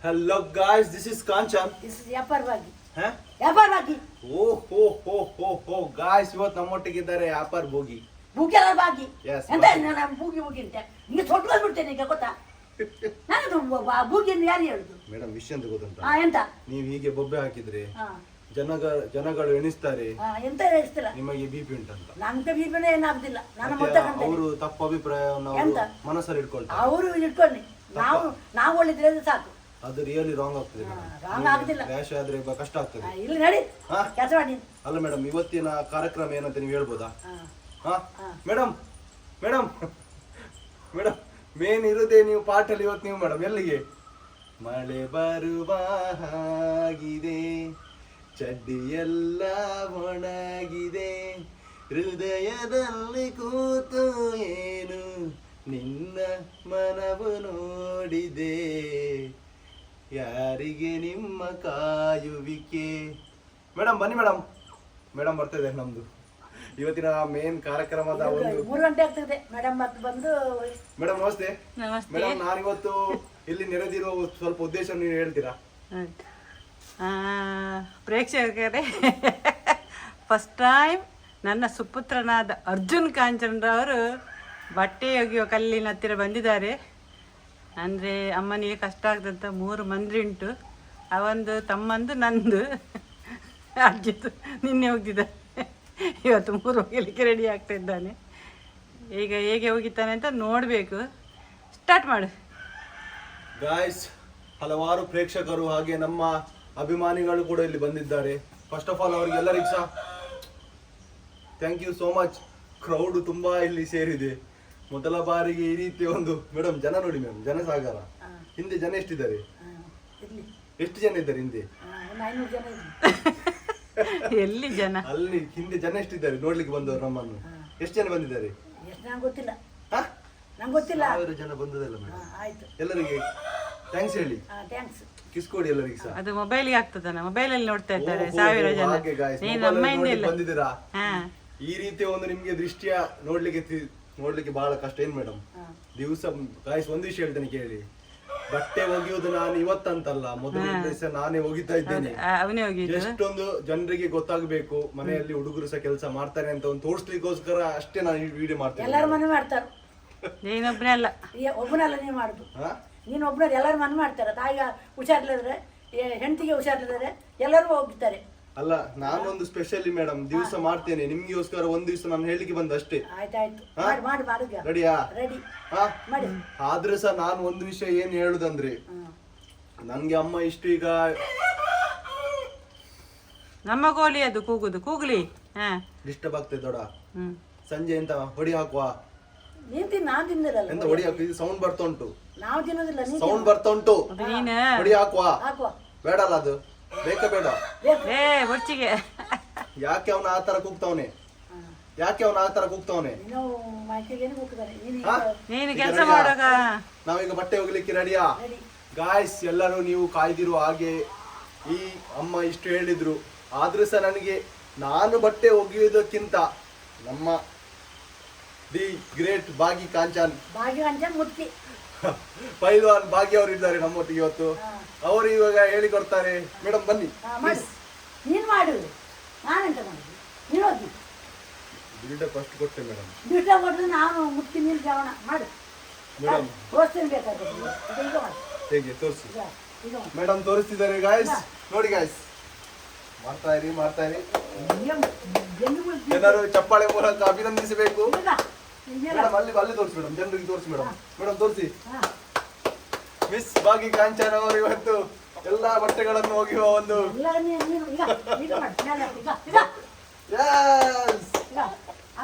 Hello guys, this is Kanchan. This is ವ್ಯಾಪಾರವಾಗಿ. Huh? ವ್ಯಾಪಾರವಾಗಿ. Oh, guys, ಇವತ್ತು ನಮ್ಮೊಟ್ಟಿಗಿದ್ದಾರೆ ವ್ಯಾಪಾರ ಭೋಗಿ. ಬೂಗೆಲ್ಲ ಬಾಗಿ. Yes. ಎಂತ ನಾನು ಬೂಗಿ ಅಂತ. ನಿಮಗೆ ತೊಟ್ಲು ಬಿಡ್ತೇನೆ ಈಗ ಗೊತ್ತಾ? ನಾನು ಬೂಗಿಯನ್ನು ಯಾರು ಹೇಳುದು? ಮೇಡಮ್ ವಿಷಯ ಅಂತ ಗೊತ್ತುಂಟಾ? ಎಂತ? ನೀವು ಹೀಗೆ ಬೊಬ್ಬೆ ಹಾಕಿದ್ರೆ ಜನಗಳು ಎಣಿಸ್ತಾರೆ ಎಂತ ಎಣಿಸ್ತೀರ ನಿಮಗೆ ಬಿಪಿ ಉಂಟಂತ. ನಮ್ಗೆ ಬಿಪಿನೇ ಏನಾಗುದಿಲ್ಲ. ನಾನು ಅವರು ತಪ್ಪು ಅಭಿಪ್ರಾಯವನ್ನು ಮನಸ್ಸಲ್ಲಿ ಇಟ್ಕೊಳ್ತಾರೆ. ಅವರು ಇಟ್ಕೊಳ್ಳಿ. ನಾವು ಒಳ್ಳಿದ್ರೆ ಸಾಕು. ಅದು ರಿಯಲಿ ರಾಂಗ್ ಆಗ್ತದೆ. ರಾಂಗ್ ಆಗುದಿಲ್ಲ. ರ್ಯಾಶ್ ಆದ್ರೆ ಕಷ್ಟ ಆಗ್ತದೆ. ಇಲ್ಲಿ ನಡಿ ಕೆಲಸ ಮಾಡಿ. ಅಲ್ಲ ಮೇಡಮ್, ಇವತ್ತಿನ ಕಾರ್ಯಕ್ರಮ ಏನಂತ ನೀವು ಹೇಳ್ಬೋದಾ? ಮೇಡಮ್ ಮೇಡಮ್ ಮೇಡಮ್ ಮೇನ್ ಇರುದೇ ನೀವು ಪಾಠಲ್ಲಿ ಇವತ್ತು ನೀವು ಮೇಡಮ್ ಎಲ್ಲಿಗೆ? ಮಳೆ ಬರುವ ಹಾಗಿದೆ, ಚಡ್ಡಿಯೆಲ್ಲ ಒಣಗಿದೆ, ಹೃದಯದಲ್ಲಿ ಕೂತು ಏನು ನಿನ್ನ ಮನವು ನೋಡಿದೆ, ಯಾರಿಗೆ ನಿಮ್ಮ ಕಾಯುವಿಕೆ. ಮೇಡಮ್ ಬನ್ನಿ ಮೇಡಮ್. ಮೇಡಮ್ ಬರ್ತಿದೆ ನಮ್ದು ಇವತ್ತಿನ ಮೇನ್ ಕಾರ್ಯಕ್ರಮದ ಒಂದು 3 ಗಂಟೆ ಆಗ್ತದೆ. ಮೇಡಮ್ ಮತ್ತೆ ಬಂದು. ಮೇಡಮ್ ನಮಸ್ತೆ. ಮೇಡಮ್ ನಾನಿವತ್ತು ಇಲ್ಲಿ ನೆರೆದಿರೋ ಸ್ವಲ್ಪ ಉದ್ದೇಶ ನೀವು ಹೇಳ್ತೀರಾ? ಪ್ರೇಕ್ಷಕರೇ, ಫಸ್ಟ್ ಟೈಮ್ ನನ್ನ ಸುಪುತ್ರನಾದ ಅರ್ಜುನ್ ಕಾಂಚನ್ರವರು ಬಟ್ಟೆ ಒಗೆಯುವ ಕಲ್ಲಿನ ಹತ್ತಿರ ಬಂದಿದ್ದಾರೆ. ಅಂದರೆ ಅಮ್ಮನಿಗೆ ಕಷ್ಟ ಆಗ್ತಂತ 3 ಮಂದಿ ಉಂಟು. ಅವಂದು ತಮ್ಮಂದು ನಂದು ಅಜ್ಜಿತು ನಿನ್ನೆ ಹೋಗ್ತಿದ್ದಾನೆ. ಇವತ್ತು 3 ಹೋಗಲಿಕ್ಕೆ ರೆಡಿ ಆಗ್ತಾ ಇದ್ದಾನೆ. ಈಗ ಹೇಗೆ ಹೋಗಿದ್ದಾನೆ ಅಂತ ನೋಡಬೇಕು. ಸ್ಟಾರ್ಟ್ ಮಾಡು ಗಾಯ್ಸ್. ಹಲವಾರು ಪ್ರೇಕ್ಷಕರು ಹಾಗೆ ನಮ್ಮ ಅಭಿಮಾನಿಗಳು ಕೂಡ ಇಲ್ಲಿ ಬಂದಿದ್ದಾರೆ. ಫಸ್ಟ್ ಆಫ್ ಆಲ್ ಅವರಿಗೆಲ್ಲರಿಗೂ ಸಹ thank you so much. Crowd ತುಂಬಾ ಇಲ್ಲಿ ಸೇರಿದೆ. ಮೊದಲ ಬಾರಿಗೆ ಈ ರೀತಿ ಒಂದು ಮೇಡಮ್ ಜನ ನೋಡಿ ಮ್ಯಾಮ್, ಜನಸಾಗರ. ಹಿಂದೆ ಜನ ಎಷ್ಟಿದ್ದಾರೆ? ಎಷ್ಟು ಜನ ಇದ್ದಾರೆ ಹಿಂದೆ? ಎಲ್ಲಿ ಜನ? ಅಲ್ಲಿ ಹಿಂದೆ ಜನ ಎಷ್ಟಿದ್ದಾರೆ ನೋಡ್ಲಿಕ್ಕೆ ಬಂದವರು ನಮ್ಮನ್ನು? ಎಷ್ಟು ಜನ ಬಂದಿದ್ದಾರೆ? ಗೊತ್ತಿಲ್ಲ. ಗೊತ್ತಿಲ್ಲ. 1000 ಜನ ಬಂದದಲ್ಲ ಮೇಡಮ್. ಎಲ್ಲರಿಗೆ ಥ್ಯಾಂಕ್ಸ್ ಹೇಳಿ. ಕಿಸ್ ಕೊಡಿ ಎಲ್ಲರಿಗೆ ಸಹ. ಅದು ಮೊಬೈಲ್ಗೆ ಆಗ್ತದನ, ಮೊಬೈಲ್ ಅಲ್ಲಿ ನೋಡ್ತಾ ಇರ್ತಾರೆ 1000 ಜನ. ನೀನು ನಮ್ಮ ಹಿಂದೆ ಇಲ್ಲ ಬಂದಿದ್ದೀರಾ. ಈ ರೀತಿ ಒಂದು ನಿಮ್ಗೆ ದೃಷ್ಟಿಯ ನೋಡ್ಲಿಕ್ಕೆ ಬಹಳ ಕಷ್ಟ. ಏನ್ ಮೇಡಮ್ ದಿವಸ ಗಾಯ್ಸ್ ಒಂದು ವಿಷಯ ಹೇಳ್ತೇನೆ ಕೇಳಿ. ಬಟ್ಟೆ ಒಗೆಯುವುದು ನಾನು ಇವತ್ತಂತಲ್ಲ, ಮೊದಲನೇ ದಿವಸ ನಾನೇ ಒಗಿತಾ ಇದ್ದೇನೆ. ಎಷ್ಟೊಂದು ಜನರಿಗೆ ಗೊತ್ತಾಗಬೇಕು, ಮನೆಯಲ್ಲಿ ಹುಡುಗರು ಸಹ ಕೆಲಸ ಮಾಡ್ತಾರೆ ಅಂತ ಒಂದು ತೋರಿಸ್ಲಿಕ್ಕೋಸ್ಕರ ಅಷ್ಟೇ ನಾನು ಈ ವಿಡಿಯೋ ಮಾಡ್ತೇನೆ. ಎಲ್ಲರೂ ಮನೆ ಮಾಡ್ತಾರೆ, ನೀನೊಬ್ಬನೇ ಅಲ್ಲ. ಒಬ್ಬನಲ್ಲ ನೀವು ಮಾಡುದು. ನೀನು ಒಬ್ಬನ ಎಲ್ಲರೂ ಮನೆ ಮಾಡ್ತಾರೆ. ತಾಯಿಗೆ ಹುಷಾರಿಲ್ಲದ್ರೆ, ಹೆಂಡತಿಗೆ ಹುಷಾರಿಲ್ಲದ್ರೆ ಎಲ್ಲರೂ ಹೋಗ್ತಾರೆ. ಅಲ್ಲ, ನಾನೊಂದು ಸ್ಪೆಷಲಿ ಮೇಡಮ್ ದಿವಸ ಮಾಡ್ತೇನೆ ನಿಮ್ಗೋಸ್ಕರ. ಒಂದ್ ದಿವಸ ನಾನು ಹೇಳಿಕೆ ಬಂದ ಅಷ್ಟೇ. ರೆಡಿಯಾ? ಆದ್ರೆ ಸಹ ನಾನು ಒಂದು ವಿಷಯ ಏನ್ ಹೇಳುದಂದ್ರೆ, ನನ್ಗೆ ಅಮ್ಮ ಇಷ್ಟು ಈಗ ನಮ್ಮ ಕೋಳಿ ಅದು ಕೂಗ್ಲಿ ಡಿಸ್ಟರ್ಬ್ ಆಗ್ತದೆ ದೊಡ್ಡ. ಸಂಜೆ ಎಂತ ಹೊಡಿ ಹಾಕುವ? ಎಂತ ಹೊಡಿ ಹಾಕು? ಇದು ಸೌಂಡ್ ಬರ್ತಾ ಉಂಟು. ಸೌಂಡ್ ಬರ್ತಾ ಉಂಟು. ಹೊಡಿ ಹಾಕುವ? ಬೇಡಲ್ಲ ಅದು? ಬೇಕಾ ಬೇಡ? ಯಾಕೆ ಅವನ ಆತರ ಕೂಗ್ತಾವನೆ? ನಾವೀಗ ಬಟ್ಟೆ ಹೋಗ್ಲಿಕ್ಕೆ ರೆಡಿಯಾ ಗಾಯ್ಸ್? ಎಲ್ಲರೂ ನೀವು ಕಾಯ್ದಿರುವ ಹಾಗೆ ಈ ಅಮ್ಮ ಇಷ್ಟು ಹೇಳಿದ್ರು. ಆದ್ರೂ ಸಹ ನನಗೆ ನಾನು ಬಟ್ಟೆ ಒಗೆಯುವುದಕ್ಕಿಂತ ನಮ್ಮ ದಿ ಗ್ರೇಟ್ ಭಾಗಿ ಕಾಂಚನ್ ಪೈಲ್ವಾನ್ ಭಾಗ್ಯ ಅವರು ಇದ್ದಾರೆ ನಮ್ಮೊಟ್ಟಿಗೆ ಇವತ್ತು. ಅವರು ಇವಾಗ ಹೇಳಿಕೊಡ್ತಾರೆ. ಮೇಡಮ್ ಬನ್ನಿ. ಬಿಲ್ಡಪ್ ಅಷ್ಟು ಕೊಟ್ಟೆ ಮೇಡಮ್. ಹೇಗೆ ತೋರಿಸಿ ಮೇಡಮ್? ತೋರಿಸ್ತಿದ್ದಾರೆ ಗಾಯ್ಸ್, ನೋಡಿ ಗಾಯ್ಸ್. ಮಾಡ್ತಾ ಇರಿ. ಜನರು ಚಪ್ಪಾಳೆ ಮೂಲಕ ಅಭಿನಂದಿಸಬೇಕು. ಮೇಡಮ್ ಅಲ್ಲಿ ತೋರಿಸಿ ಮೇಡಮ್, ಜನರಿಗೆ ತೋರಿಸಿ ಮೇಡಮ್ ತೋರಿಸಿ. ಮಿಸ್ ಭಾಗಿ ಕಾಂಚನ್ ಅವರು ಇವತ್ತು ಎಲ್ಲಾ ಬಟ್ಟೆಗಳನ್ನು ಒಗೆಯುವ ಒಂದು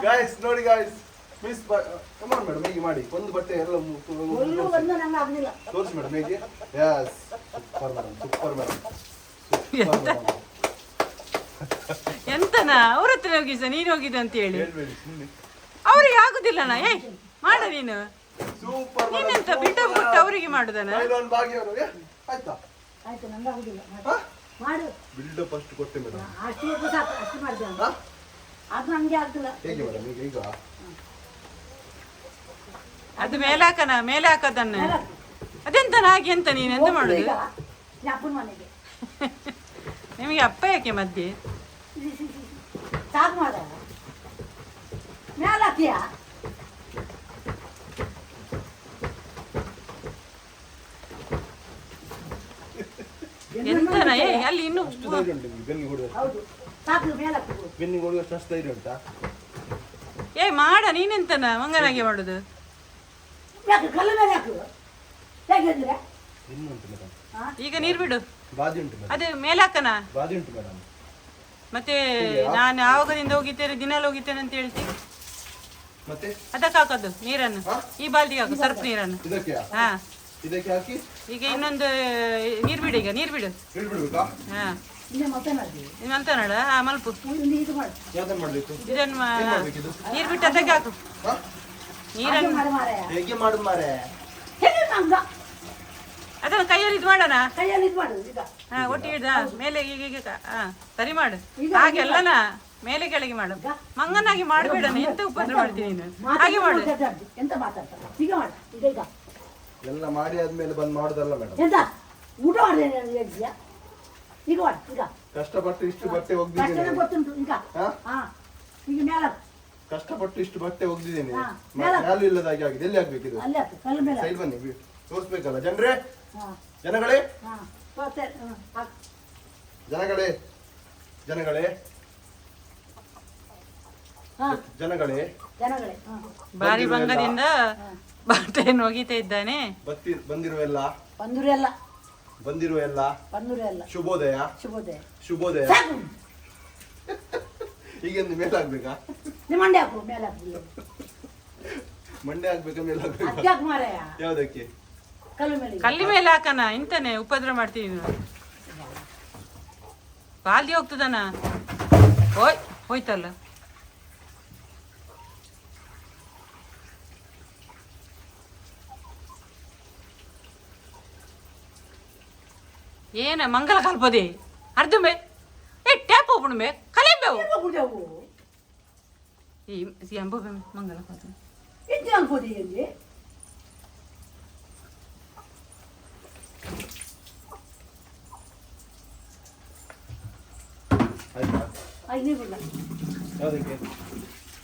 ಗಾಯ್ಸ್ ನೋಡಿ ಗಾಯ್ಸ್. ಮಿಸ್ ಕಮಾನ್ ಮೇಡಮ್, ಹೇಗೆ ಮಾಡಿ ಒಂದು ಬಟ್ಟೆ ಎಲ್ಲ ತೋರಿಸಿ ಮೇಡಮ್ ಹೇಗೆ. Super madam. ಎಂತನಾ ಅವ್ರ ಹತ್ರ ಹೋಗಿದ್ದ, ನೀನು ಹೋಗಿದ್ದ ಅಂತ ಹೇಳಿ ಅವ್ರಿಗೆ ಆಗುದಿಲ್ಲಣ್ಣ. ಮಾಡ ನೀನು. ನೀನೆಂತ ಬಿಲ್ಡಪ್ ಕೊಟ್ಟು ಅವರಿಗೆ ಮಾಡುದನ? ಬಿಲ್ಡಪ್ ಅಷ್ಟು ಕೊಟ್ಟೆ ಮೇಡಮ್. ಅದು ಮೇಲೆ ಹಾಕದನ್ನ. ಅದೆಂತ ಹಾಗೆ ಎಂತ ನೀನು ಎಂತ ಮಾಡುದು? ನೀ ಅಪ್ಪನ ಮನೆಗೆ ನಿಮಗೆ ಅಪ್ಪ ಯಾಕೆ ಮಧ್ಯೆ? ಸಾಕು ಮಾಡ ಮ್ಯಾಲ ಹಾಕ್ತೀಯ ಎಂತನ ಏ ಅಲ್ಲಿ ಇನ್ನು ಅಷ್ಟು ಧೈರ್ಯ ಉಂಟು ನಿಮ್ಗೆ ಬೆನ್ನಿಗೆ ಹೊಡೆಯುವ ಹೌದು ಸಾಕು ಮೇಲೆ ಹಾಕು ಬೆನ್ನಿಗೆ ಹೊಡೆಯುವಷ್ಟು ಅಷ್ಟು ಧೈರ್ಯ ಉಂಟಾ? ಏ ಮಾಡ ನೀನೆಂತನ ಮಂಗನಾಗೆ ಮಾಡುದು? ಯಾಕೆ ಕಲ್ಲ ಮೇಲೆ ಹಾಕು ಹೇಗಿದ್ರೆ ಇನ್ನು ಉಂಟು ಮೇಡಮ್, ಈಗ ನೀರು ಬಿಡು. ಬಾದಿ ಉಂಟು ಮೇಡಮ್, ಅದು ಮೇಲಾಕನ ಬಾದಿ ಉಂಟು ಮೇಡಮ್. ಮತ್ತೆ ನಾನು ಆವಾಗದಿಂದ ಹೋಗಿದ್ದೇನೆ ದಿನಾಲು ಹೋಗಿದ್ದೇನೆ ಅಂತ ಹೇಳ್ತೀನಿ. ಮತ್ತೆ ಅದಕ್ಕೆ ಹಾಕೋದು ನೀರನ್ನು, ಈ ಬಾಲ್ದಿಗೆ ಹಾಕು ಸರ್ಪ್ ನೀರನ್ನು. ಇದಕ್ಕೆ ಹಾ ಇದಕ್ಕೆ ಹಾಕಿ ಈಗ ಇನ್ನೊಂದು ನೀರು ಬಿಡು, ಈಗ ನೀರು ಬಿಡು. ಇಳ್ಬಿಡ್ಬೇಕಾ? ಹಾ ಇನ್ನೇ ಮತ್ತೆ ಮಾಡ್ತೀವಿ ನೀನು ಅಂತ ನೋಡ. ಹಾ ಮಲ್ಪು ಇದು ಮಾಡಿ ಯಾವ್ದನ್ನ ಮಾಡ್ಬೇಕು? ಇದನ್ನು ಏನ್ ಮಾಡ್ಬೇಕಿದು? ನೀರು ಬಿಟ್ಟು ಅದಕ್ಕೆ ಹಾಕು ಹಾ? ನೀರನ್ನು. ಮಾಡಿ ಮಾರಾಯ ಹೇಗೆ ಮಾಡುದು ಮಾರೆ? ಹೇಗೆ ನಂಗ ಅದನ್ನು ಕೈಯಲ್ಲಿ ಇದು ಮಾಡೋಣ. ಕೈಯಲ್ಲಿ ಇದು ಮಾಡು ಈಗ ಹಾ ಒಟ್ಟಿಗೆ ಇಡ ಮೇಲೆ ಈಗ ಹಾ ಸರಿ ಮಾಡು. ಹಾಗೆಲ್ಲನ ಮೇಲೆ ಕೆಳಗೆ ಮಾಡು. ಮಂಗನಾಗಿ ಮಾಡಬೇಡ, ಎಂತ ಉಪದ್ರ ಮಾಡ್ತೀನಿ ನೀನು. ಹಾಗೆ ಮಾಡು. ಎಂತ ಮಾತಾಡ್ತಾರೆ ಈಗ ಮಾಡ ಈಗ ಈಗ ಎಲ್ಲ ಮಾಡಿ ಆದ್ಮೇಲೆ ಬಂದ್ ಮಾಡುದಲ್ಲ ಮೇಡಮ್. ಎಂತ ಊಟ ಮಾಡಿದೆ ಹೇಳ್ತೀಯಾ ಈಗ ಮಾಡು ಈಗ ಕಷ್ಟಪಟ್ಟು ಇಷ್ಟು ಬಟ್ಟೆ ಕಷ್ಟನೇ ಒಗ್ದಿದ್ದೀನಿ. ಗೊತ್ತುಂಟು ಈಗ ಹಾ? ಹಾ ಈಗ ಮೇಲೆ ಕಷ್ಟಪಟ್ಟು ಇಷ್ಟು ಬಟ್ಟೆ ಒಗ್ದಿದ್ದೀನಿ, ಹಾ, ಮೇಲ. ಮ್ಯಾಲು ಇಲ್ಲದ ಹಾಗೆ ಆಗಿದೆ. ಎಲ್ಲಿ ಹಾಕ್ಬೇಕಿದು? ಅಲ್ಲೇ ಹಾಕು ಕಲ್ಲು ಮೇಲೆ ಸೈಡ್ ಬನ್ನಿ ತೋರಿಸ್ಬೇಕಲ್ಲ ಜನರೇ, ಹಾ ಜನಗಳೇ, ಹಾ ತೋರ್ತೆ ಹಾಕು ಜನಗಳೇ, ಜನಗಳೇ, ಹಾ ಜನಗಳೇ, ಜನಗಳೇ ಹಾ ಬಾರಿ ಭಂಗದಿಂದ ಬಟ್ಟೆಯನ್ನು ಒಗಿತಾ ಇದ್ದಾನೆ. ಬಂದಿರುವ ಎಲ್ಲ, ಬಂದೂರು ಎಲ್ಲ ಬಂದಿರುವ ಎಲ್ಲ ಬಂದೂರು ಎಲ್ಲ ಶುಭೋದಯ, ಶುಭೋದಯ ಶುಭೋದಯ. ಸಾಕು ಈಗೆಂದು ಮೇಲೆ ಹಾಕ್ಬೇಕಾ? ನಿಮ್ಮ ಮಂಡೆ ಹಾಕು ಮೇಲೆ ಹಾಕು ಮಂಡೆ ಹಾಕ್ಬೇಕಾ ಮೇಲೆ ಹಾಕ್ಬೇಕಾ? ಅಕ್ಕೆ ಹಾಕು ಮಾರಾಯ ಯಾವ್ದಕ್ಕೆ? ಕಲ್ಲು ಮೇಲೆ ಕಲ್ಲಿ ಮೇಲೆ ಹಾಕನ ಇಂತಾನೆ ಉಪದ್ರ ಮಾಡ್ತೀನಿ ನೀನು. ಬಾಲ್ದಿ ಹೋಗ್ತದನ ಹೋಯ್ತಲ್ಲ. ಏನ ಮಂಗಲ ಕಲ್ಪದೆ ಅರ್ಧ ಮೇ ಏ ಟ್ಯಾಪ್ ಓಪನ್ ಮೇ ಕಲೇಬೇವು ಬಿಡವು ಈ ಅಂಬ ಮಂಗಲ ಕಲ್ಪ ಎಂತ ಅನ್ಕೋದಿ ಇಲ್ಲಿ ಆಯ್ತಾ? ನೀ ಬಿಡ ಯಾವ್ದಕ್ಕೆ?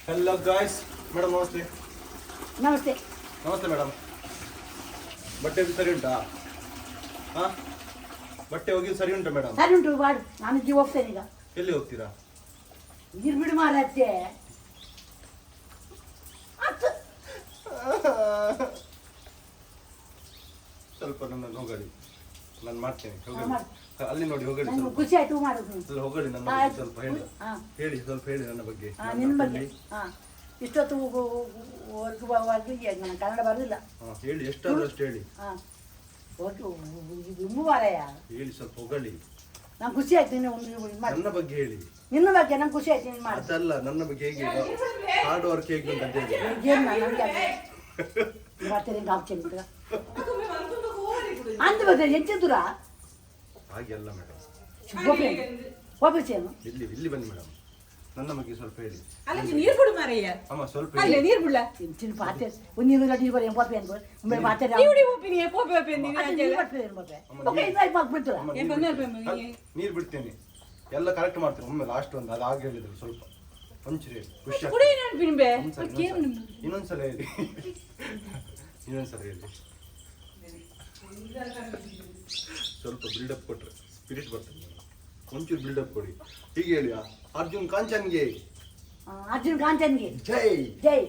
ಹಲೋ ಗಾಯ್ಸ್, ಮೇಡಮ್ ನಮಸ್ತೆ. ನಮಸ್ತೆ ನಮಸ್ತೆ ಮೇಡಮ್. ಬಟ್ಟೆ ಸರಿ ಉಂಟಾ? ಹಾ, ಬಟ್ಟೆ ಹೋಗಿ ಸರಿ ಉಂಟಾ ಮೇಡಮ್? ಸರಿ ಉಂಟು ಮಾಡು ನಾನು ಜೀವ ಹೋಗ್ತೇನೆ ಈಗ ಎಲ್ಲಿ ಹೋಗ್ತೀರಾ? ನೀರು ಬಿಡು ಮಾರತ್ತೆ ಸ್ವಲ್ಪ ನನ್ನನ್ನು ಹೊಗಳಿ, ನಾನು ಮಾಡ್ತೇನೆ. ಹಾ, ಹೊಗಳಿ. ಮಾಡು. ಅಲ್ಲಿ ನೋಡಿ ಹೊಗಳಿ, ನಂಗೆ ಸ್ವಲ್ಪ ಖುಷಿ ಆಯ್ತು ಮಾಡುದು ಅಲ್ಲ, ಹೊಗಳಿ ನನ್ನ ಹಾ, ಬಗ್ಗೆ ಆಯ್ತು. ಸ್ವಲ್ಪ ಹೇಳಿ. ಹಾ. ಹೇಳಿ, ಸ್ವಲ್ಪ ಹೇಳಿ ನನ್ನ ಬಗ್ಗೆ. ನಿನ್ನ ಬಗ್ಗೆ ಹಾ ಇಷ್ಟೊತ್ತು ನನಗೆ ಕನ್ನಡ ಬರೋದಿಲ್ಲ ಹಾ, ಹೇಳಿ, ಎಷ್ಟಾದ್ರೂ ಅಷ್ಟು ಹೇಳಿ. ಹಾ ಒಟ್ಟು ಇದು ಮಾರಾಯ ಹೇಳಿ, ಸ್ವಲ್ಪ ಹೊಗಳಿ. ನಂಗೆ ಖುಷಿ ಆಯ್ತು ನೀನು ಒಂದು ಇದು ಮಾಡಿ ನನ್ನ ಬಗ್ಗೆ ಹೇಳಿ. ನಿನ್ನ ಬಗ್ಗೆ ನಂಗೆ ಖುಷಿ ಆಯ್ತು ನೀನು ಮಾಡಿ ಅದಲ್ಲ, ನನ್ನ ಬಗ್ಗೆ ಹೇಗೆ ಹಾರ್ಡ್ ವರ್ಕ್ ಹೇಗೆ ಉಂಟು ಅಂತ ಹೇಳಿ. ಏನು ನನಗೆ ಮಾಡ್ತೇನೆ ಹಿಂಗೆ ಹಾಕ್ತೇನೆ ಅಂದ ಬಗ್ಗೆ ಹೆಚ್ಚು ದೂರ ಹಾಗೆಲ್ಲ ಮೇಡಮ್. ಹೋಗ್ಬೇಕೇನು ಇಲ್ಲಿ ಇಲ್ಲಿ ಬನ್ನಿ ಮೇಡಮ್, ನನ್ನ ಬಗ್ಗೆ ಸ್ವಲ್ಪ ಹೇಳಿ. ನೀರು ಬಿಡು ಮಾರಯ್ಯ. ಅಮ್ಮ ಸ್ವಲ್ಪ ಅಲ್ಲ ಹೇಳಿ. ನೀರು ಬಿಡ್ಲ ಚಿನ್ನ ಪಾತೆ ಒಂದು ನೀರು ಗಡಿ ಬರೀ ಎಂಬತ್ತು ಏನು ಒಮ್ಮೆ ಮಾತಾಡಿ ನೀರು ಬಿಡ್ತೇನೆ, ಎಲ್ಲ ಕರೆಕ್ಟ್ ಮಾಡ್ತೇನೆ ಒಮ್ಮೆ. ಲಾಸ್ಟ್ ಒಂದು ಅದು ಆಗ ಹೇಳಿದ್ರು ಸ್ವಲ್ಪ ಒಂಚೂರು ಹೇಳಿ, ಖುಷಿ ಇನ್ನೊಂದ್ಸಲ ಹೇಳಿ, ಇನ್ನೊಂದ್ಸಲ ಹೇಳಿ. ಸ್ವಲ್ಪ ಬಿಲ್ಡಪ್ ಕೊಟ್ರೆ ಸ್ಪಿರಿಟ್ ಬರ್ತದೆ. ಒಂಚೂರು ಬಿಲ್ಡಪ್ ಕೊಡಿ. ಹೀಗೆ ಹೇಳಿ, ಅರ್ಜುನ್ ಕಾಂಚನ್ಗೆ ಅರ್ಜುನ್ ಕಾಂಚನ್ಗೆ ಜೈ ಜೈ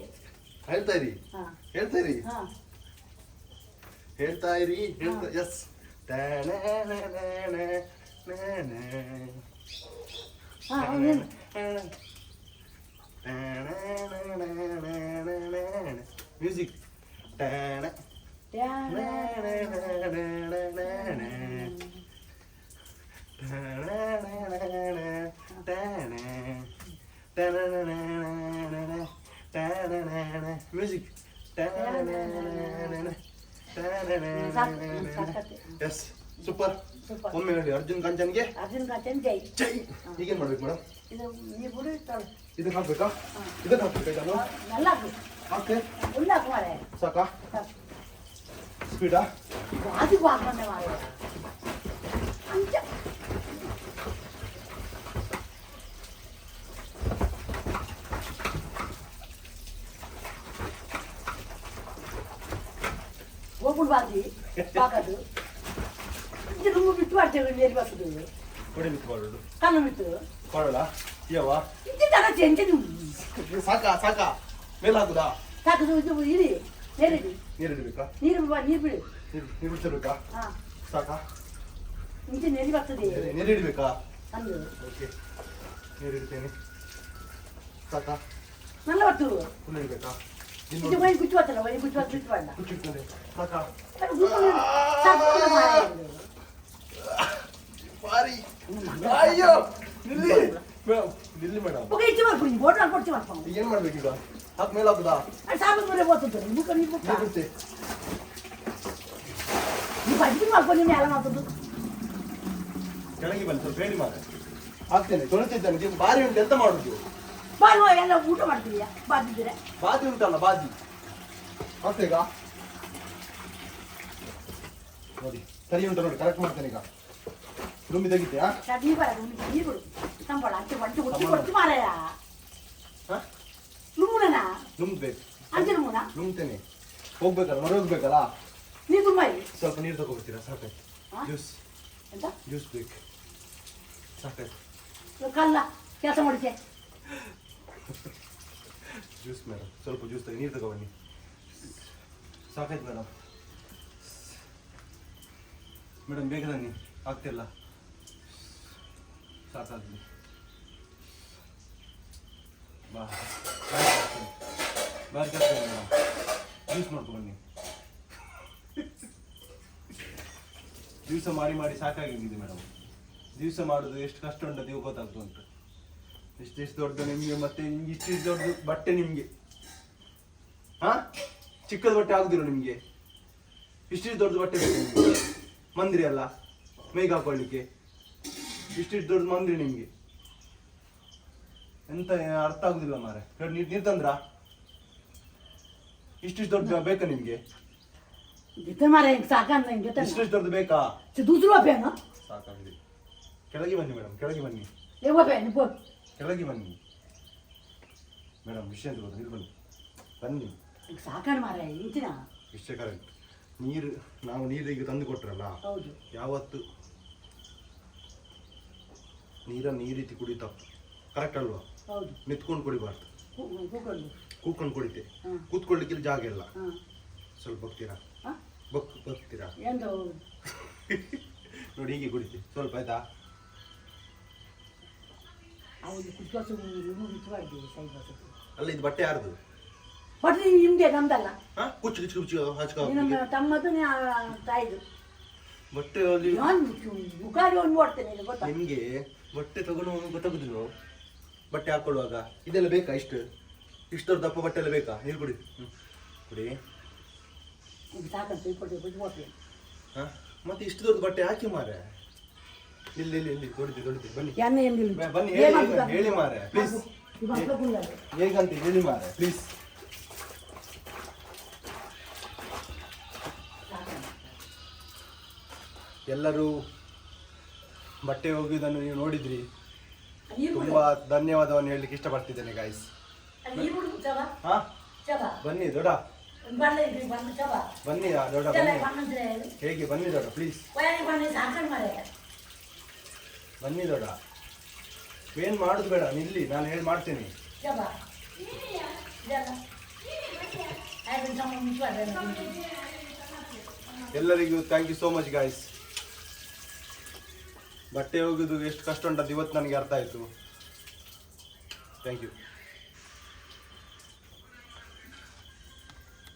ಹೇಳ್ತಾ ಇರಿ, ಹಾಂ ಹೇಳ್ತಾ ಇರಿ, ಹಾಂ ಹೇಳ್ತಾ ಇರಿ, ಹೇಳ್ತಾ. Yes. Music. Music. Yes, super. ಒಮ್ಮೆ ಹೇಳಿ, ಅರ್ಜುನ್ ಕಾಂಚನ್ಗೆ ಅರ್ಜುನ್ ಕಾಂಚನ್ ಜೈ ಜೈ. ಈಗೇನ್ ಮಾಡ್ಬೇಕು ಮೇಡಮ್? ಇದು ನೀರು ಬಿಡು ತೊಳೆ ಇದನ್ನ ಹಾಕ್ಬೇಕಾ? ಇದನ್ನ ಹಾಕ್ಬೇಕಾ? ಇದನ್ನು ಎಲ್ಲ ಹಾಕು ಹಾಕ್ತೆ ಉಳ್ಳ ಹಾಕು ಮಾರೆ ಸಾಕಾ? ಸ್ಪೀಡಾ? ಅದಕ್ಕೂ ಹಾಕೊಂಡೆ ಮಾರೆ ಅದು ಇದು ರೂಮ್ ಬಿಟ್ಟು ಮಾಡ್ತೇವೆ ಮೇರಿ ಬಸ್ಸದು ಕೊಡಿ ಮಿತ್ತು ಮಾಡೋದು ಕಣ್ಣು ಬಿಟ್ಟು ಕೊಡೋಲ್ಲ ಯವ್ವ ಇದು ತರ ಚೆಂಚ ಸಾಕಾ ಮೇಲೆ ಹಾಕುದಾ ಸಾಕು ಇದು ಇರಿ ನೀರಿಡಿ ನೀರು ಇಡಬೇಕಾ ನೀರು ಬಿಡು ನೀರು ಬಿಡ್ತಿರ್ಬೇಕಾ ಹಾಂ ಸಾಕಾ ಇಂಚೆ ನೆರಿ ಬರ್ತದೆ ನೀರು ಇಡಬೇಕಾ ಅಂದು ಓಕೆ ನೀರು ಇಡ್ತೇನೆ ಸಾಕಾ ನಲ್ಲ ಬರ್ತದೆ ಫುಲ್ ಇಡಬೇಕಾ ಇದು ವೈನ್ ಕುಚ್ಚು ಬರ್ತಲ್ಲ ವೈನ್ ಕುಚ್ಚು ಬರ್ತದೆ ಬಿಟ್ಟು ಬೇಡ ಕುಚ್ಚಿರ್ತದೆ ಸಾಕಾ ಬಾರಿ ಅಯ್ಯೋ ನಿಲ್ಲಿ ನಿಲ್ಲಿ ಮೇಡಮ್ ಓಕೆ ಇಚ್ಚು ಮಾಡ್ಕೊಂಡು ಬೋಟ್ ಹಾಕೊಡ್ತಿ ಮಾಡ್ಕೊಂಡು ಏನ್ ಮಾಡ್ಬೇಕೀಗ ಹಾಕ್ ಮೇಲೆ ಹಾಕುದಾ ಅದು ಸಾಕು ಬರೀ ಓದ್ತದೆ ಬುಕ್ಕ ನೀವು ಬುಕ್ಕ ನೀರು ಬಿಡ್ತೆ ನೀವು ಬಜ್ಜಿ ಮಾಡ್ಕೊಂಡು ನೀವು ಎಲ್ಲ ಮಾಡ್ತದ್ದು ಕೆಳಗೆ ಬನ್ನಿ ಸ್ವಲ್ಪ ಹೇಳಿ ಮಾರೆ ಹಾಕ್ತೇನೆ ತೊಳಿತಿದ್ದಾನೆ ನೀವು ಬಾರಿ ಉಂಟು ಎಂತ ಮಾಡುದು ಬಾ ಎಲ್ಲ ಊಟ ಮಾಡ್ತೀವಿಯಾ ಬಾದಿದ್ದೀರ ಬಾದಿ ಉಂಟಲ್ಲ ಬಾದಿ ಹಾಕ್ತೇಗ ನೋಡಿ ಸರಿ ಉಂಟು ನೋಡಿ ಕರೆಕ್ಟ್ ಮಾಡ್ತೇನೆ ಈಗ ರೂಮಿ ತೆಗಿತ್ಯಾ ನೀರು ಬರೋದು ನೀರು ಬಿಡು ಸಂಬಳ ಅಂಚೆ ಬಂದು ಕೊಡ್ತಿ ಮಾರಾಯ ಲುಮ್ಮುನಾ ನುಂಗ್ಬೇಕು ಅಂಚೆ ಲುಮ್ಮುನಾ ನುಂಗ್ತೇನೆ ಹೋಗ್ಬೇಕಲ್ಲ ಹೊರ ಹೋಗ್ಬೇಕಲ್ಲ ನೀರು ಮಾಡಿ ಸ್ವಲ್ಪ ನೀರು ತಗೊಳ್ತೀರಾ ಸಾಕಾಯ್ತು ಜ್ಯೂಸ್ ಎಂತ ಜ್ಯೂಸ್ ಬೇಕು ಸಾಕಾಯ್ತು ಕಲ್ಲ ಕೆಲಸ ಮಾಡಿದ್ದೆ ಜ್ಯೂಸ್ ಮೇಡಮ್ ಸ್ವಲ್ಪ ಜ್ಯೂಸ್ ತಗೊಂಡು ನೀರು ತಗೊಬನ್ನಿ ಸಾಕಾಯ್ತು ಮೇಡಮ್ ಮೇಡಮ್ ಬೇಗ ಬನ್ನಿ ಆಗ್ತಿಲ್ಲ ಸಾಕಾಗ್ಲಿ ಬಾರಿ ಕಷ್ಟ ಮೇಡಮ್ ಜ್ಯೂಸ್ ಮಾಡ್ಕೊ ಬನ್ನಿ ದಿವಸ ಮಾಡಿ ಸಾಕಾಗಿದೆ ಮೇಡಮ್ ದಿವಸ ಮಾಡೋದು ಎಷ್ಟು ಕಷ್ಟ ಉಂಟು ನೀವು ಗೊತ್ತಾಗ್ತು ಉಂಟು ಇಷ್ಟಿಷ್ಟು ದೊಡ್ಡ ನಿಮಗೆ ಮತ್ತೆ ಇಷ್ಟಿಷ್ಟು ದೊಡ್ಡ ಬಟ್ಟೆ ನಿಮಗೆ ಹಾ ಚಿಕ್ಕದ ಬಟ್ಟೆ ಆಗುದಿಲ್ಲ ನಿಮಗೆ ಇಷ್ಟಿಷ್ಟು ದೊಡ್ಡ ಬಟ್ಟೆ ಬೇಕು ನಿಮಗೆ ಮಂದಿರ ಅಲ್ಲ ಮೈಗೆ ಹಾಕೊಳ್ಳಿಕ್ಕೆ ಇಷ್ಟಿಷ್ಟು ದೊಡ್ಡ ಮಂದಿರ ನಿಮಗೆ ಎಂತ ಅರ್ಥ ಆಗುದಿಲ್ಲ ಮಾರೆ ನೀರು ತಂದ್ರ ಇಷ್ಟಿಷ್ಟು ದೊಡ್ಡ ಬೇಕಾ ನಿಮ್ಗೆ ಜೊತೆ ಮಾರ ಹಿಂಗೆ ಸಾಕಂದ ಹಿಂಗೆ ಜೊತೆ ಇಷ್ಟಿಷ್ಟು ದೊಡ್ಡ ಬೇಕಾ ದೂಸರು ಒಪ್ಪೇನು ಸಾಕಾಗಿದೆ ಕೆಳಗೆ ಬನ್ನಿ ಮೇಡಮ್ ಕೆಳಗೆ ಬನ್ನಿ ಏ ಒಪ್ಪೆ ನೀವು ಕೆಳಗೆ ಬನ್ನಿ ಮೇಡಮ್ ವಿಷಯ ಅಂತ ಗೊತ್ತಾ ಬನ್ನಿ ಬನ್ನಿ ಹಿಂಗೆ ಸಾಕಣ ಮಾರ ಇಂಚಿನ ವಿಷಯ ಕರೆಕ್ಟ್ ನೀರು ನಾವು ನೀರಿಗೆ ತಂದು ಕೊಟ್ರಲ್ಲ ಹೌದು ಯಾವತ್ತು ನೀರನ್ನು ಈ ರೀತಿ ಕುಡಿ ತಪ್ಪು ಕರೆಕ್ಟ್ ಅಲ್ವಾ ಹೌದು ನಿಂತ್ಕೊಂಡು ಕುಡಿಬಾರ್ದು ಕೂತ್ಕೊಂಡು ಕೂತ್ಕೊಂಡು ಕುಡಿತೆ ಹಾಂ ಕೂತ್ಕೊಳ್ಳಿಕ್ಕೆ ಜಾಗ ಇಲ್ಲ ಹಾಂ ಸ್ವಲ್ಪ ಬಗ್ತೀರಾ ಹಾಂ ಬಗ್ತೀರಾ ಎಂದು ನೋಡಿ ಹೀಗೆ ಕುಡಿತೆ ಸ್ವಲ್ಪ ಆಯ್ತಾ ಹೌದು ಕುತ್ಕೋಸು ಬಿಚ್ಚಬಾರ್ದು ಸೈ ಬಸ್ ಅಲ್ಲ ಇದು ಬಟ್ಟೆ ಯಾರ್ದು ಬಟ್ ನಿಮ್ದೆ ನಮ್ದಲ್ಲ ಹಾ ಕುಚ್ಚು ಕುಚ್ಚು ಕುಚ್ಚು ಹಚ್ಕೊ ನಿಮ್ಮ ತಮ್ಮದು ತಾಯಿದು ಬಟ್ಟೆ ಅಲ್ಲಿ ನಾನು ಮುಖಾರಿ ಒಂದು ನೋಡ್ತೇನೆ ಇದು ಗೊತ್ತಾ ನಿಮ್ಗೆ ಬಟ್ಟೆ ತಗೊಂಡು ಗೊತ್ತಾಗುದಿಲ್ಲ ಬಟ್ಟೆ ಹಾಕೊಳ್ಳುವಾಗ ಇದೆಲ್ಲ ಬೇಕಾ ಇಷ್ಟು ದೊಡ್ಡ ದಪ್ಪ ಬಟ್ಟೆ ಎಲ್ಲ ಬೇಕಾ ನೀರು ಕುಡಿ ಕುಡಿ ಇದು ಸಾಕಂತ ಇಟ್ಕೊಳ್ತೀವಿ ಬಿಟ್ಕೊಡ್ತೀವಿ ಹಾ ಮತ್ತೆ ಇಷ್ಟು ದೊಡ್ಡ ಬಟ್ಟೆ ಹಾಕಿ ಮಾರೆ ಇಲ್ಲಿ ಇಲ್ಲಿ ಇಲ್ಲಿ ತೊಡಿತಿ ಬನ್ನಿ ಎಣ್ಣೆ ಏನಿಲ್ಲ ಬನ್ನಿ ಹೇಳಿ ಹೇಳಿ ಮಾರೆ ಪ್ಲೀಸ್ ಮಕ್ಕಳು ಹೇಗಂತ ಹೇಳಿ ಮಾರೆ ಪ್ಲೀಸ್ ಎಲ್ಲರೂ ಬಟ್ಟೆ ಹೋಗುವುದನ್ನು ನೀವು ನೋಡಿದ್ರಿ ತುಂಬಾ ಧನ್ಯವಾದವನ್ನು ಹೇಳಲಿಕ್ಕೆ ಇಷ್ಟಪಡ್ತಿದ್ದೇನೆ ಗಾಯ್ಸ್ ಹಾ ಬನ್ನಿ ದೊಡ್ಡ ಬನ್ನಿ ದೊಡ್ಡ ಬನ್ನಿ ಹೇಗೆ ಬನ್ನಿ ದೊಡ್ಡ ಪ್ಲೀಸ್ ಬನ್ನಿ ದೊಡ್ಡ ಏನ್ ಮಾಡುದು ಬೇಡ ನಿಲ್ಲಿ ನಾನು ಹೇಳಿ ಮಾಡ್ತೇನೆ ಎಲ್ಲರಿಗೂ thank you so much guys ಬಟ್ಟೆ ಹೋಗುದು ಎಷ್ಟು ಕಷ್ಟ ಉಂಟಂತ ಇವತ್ತು ನನಗೆ ಅರ್ಥ ಆಯ್ತು ಥ್ಯಾಂಕ್ ಯು